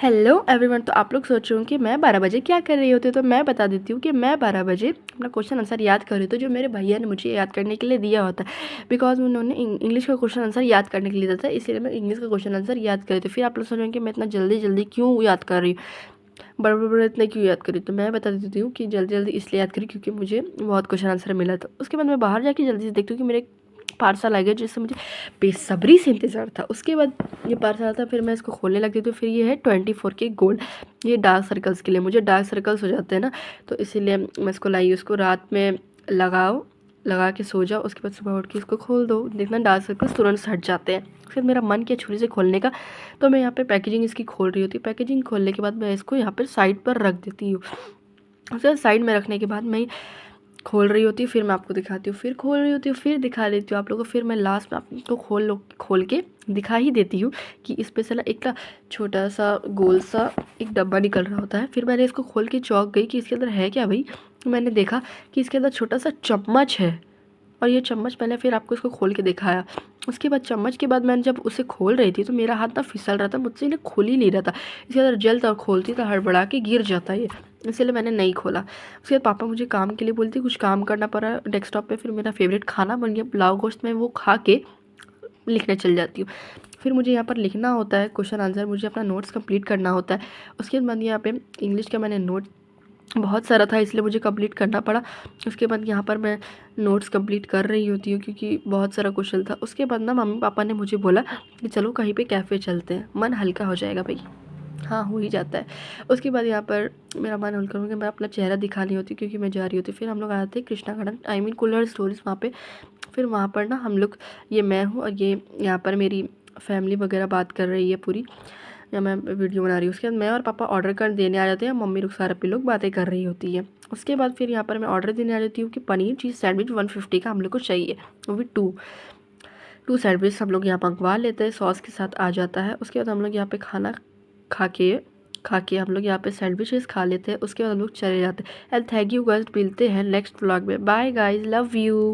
Hello everyone. तो आप लोग सोच रहे हो कि मैं 12 बजे क्या कर रही होती हूँ, तो मैं बता देती हूँ कि मैं 12 बजे अपना क्वेश्चन आंसर याद कर रही थी जो मेरे भैया ने मुझे याद करने के लिए दिया होता है। बिकॉज उन्होंने इंग्लिश का क्वेश्चन आंसर याद करने के लिए दिया था, इसलिए मैं इंग्लिश का क्वेश्चन आंसर याद कर रही थी। फिर आप लोग सोच रहे हो कि मैं इतना जल्दी जल्दी क्यों याद कर रही हूँ, बड़े बड़े इतने क्यों याद करी। तो मैं बता देती हूँ कि जल्दी जल्दी इसलिए याद करी क्योंकि मुझे बहुत क्वेश्चन आंसर मिला था। उसके बाद मैं बाहर जाके जल्दी से देखती हूँ कि मेरे पार्सल आ गया जिससे मुझे बेसब्री से इंतज़ार था। उसके बाद ये पार्सल आता, फिर मैं इसको खोलने लगती हूँ तो फिर ये है 24 के गोल्ड। ये डार्क सर्कल्स के लिए, मुझे डार्क सर्कल्स हो जाते हैं ना, तो इसीलिए मैं इसको लाई। उसको रात में लगाओ, लगा के सो जाओ, उसके बाद सुबह उठ के इसको खोल दो, देखना डार्क सर्कल्स तुरंत हट जाते हैं। फिर मेरा मन किया छुरी से खोलने का, तो मैं यहाँ पे पैकेजिंग इसकी खोल रही होती है। पैकेजिंग खोलने के बाद मैं इसको यहाँ पर साइड पर रख देती हूँ। उसके साइड में रखने के बाद मैं खोल रही होती हूँ, फिर मैं आपको दिखाती हूँ, फिर खोल रही होती हूँ, फिर दिखा देती हूँ आप लोगों को। फिर मैं लास्ट में आपको खोल के दिखा ही देती हूँ कि इस पे से ना एक ना छोटा सा गोल सा एक डब्बा निकल रहा होता है। फिर मैंने इसको खोल के चौंक गई कि इसके अंदर है क्या भाई। मैंने देखा कि इसके अंदर छोटा सा चम्मच है, और ये चम्मच मैंने फिर आपको इसको खोल के दिखाया। उसके बाद चम्मच के बाद मैंने जब उसे खोल रही थी तो मेरा हाथ ना फिसल रहा था, मुझसे इन्हें खोल ही नहीं रहा था। इसके अंदर जल्द और खोलती तो हड़बड़ा के गिर जाता ये, इसलिए मैंने नहीं खोला। उसके बाद पापा मुझे काम के लिए बोलती, कुछ काम करना पड़ा डेस्कटॉप पे। फिर मेरा फेवरेट खाना बन गया पुलाव गोश्त, में वो खा के लिखने चल जाती हूँ। फिर मुझे यहाँ पर लिखना होता है क्वेश्चन आंसर, मुझे अपना नोट्स कंप्लीट करना होता है। उसके बाद यहाँ पे इंग्लिश का मैंने नोट बहुत सारा था इसलिए मुझे कंप्लीट करना पड़ा। उसके बाद यहाँ पर मैं नोट्स कंप्लीट कर रही होती हूँ क्योंकि बहुत सारा क्वेश्चन था। उसके बाद ना मम्मी पापा ने मुझे बोला कि चलो कहीं पे कैफ़े चलते हैं, मन हल्का हो जाएगा भाई। हाँ, हो ही जाता है। उसके बाद यहाँ पर मेरा मन हल्का हो गया, मैं अपना चेहरा दिखानी होती क्योंकि मैं जा रही होती। फिर हम लोग आए थे कृष्णा गार्डन, आई मीन कुल्हड़ स्टोरीज वहाँ पे। फिर वहाँ पर ना हम लोग, ये मैं हूँ और ये यहाँ पर मेरी फैमिली वगैरह बात कर रही है पूरी, या मैं वीडियो बना रही हूँ। उसके बाद मैं और पापा ऑर्डर कर देने आ जाते हैं, मम्मी लोग सारे पे लोग बातें कर रही होती है। उसके बाद फिर यहाँ पर मैं ऑर्डर देने आ जाती हूँ कि पनीर चीज़ सैंडविच 150 का हम लोग को चाहिए, वो भी टू सैंडविच हम लोग यहाँ मंगवा लेते हैं, सॉस के साथ आ जाता है। उसके बाद हम लोग यहाँ पे खाना खा के हम लोग यहाँ पे सैंडविचेस खा लेते हैं। उसके बाद हम लोग चले जाते हैं। एंड थैंक यू गाइस, मिलते हैं नेक्स्ट व्लॉग में। Bye guys, love you.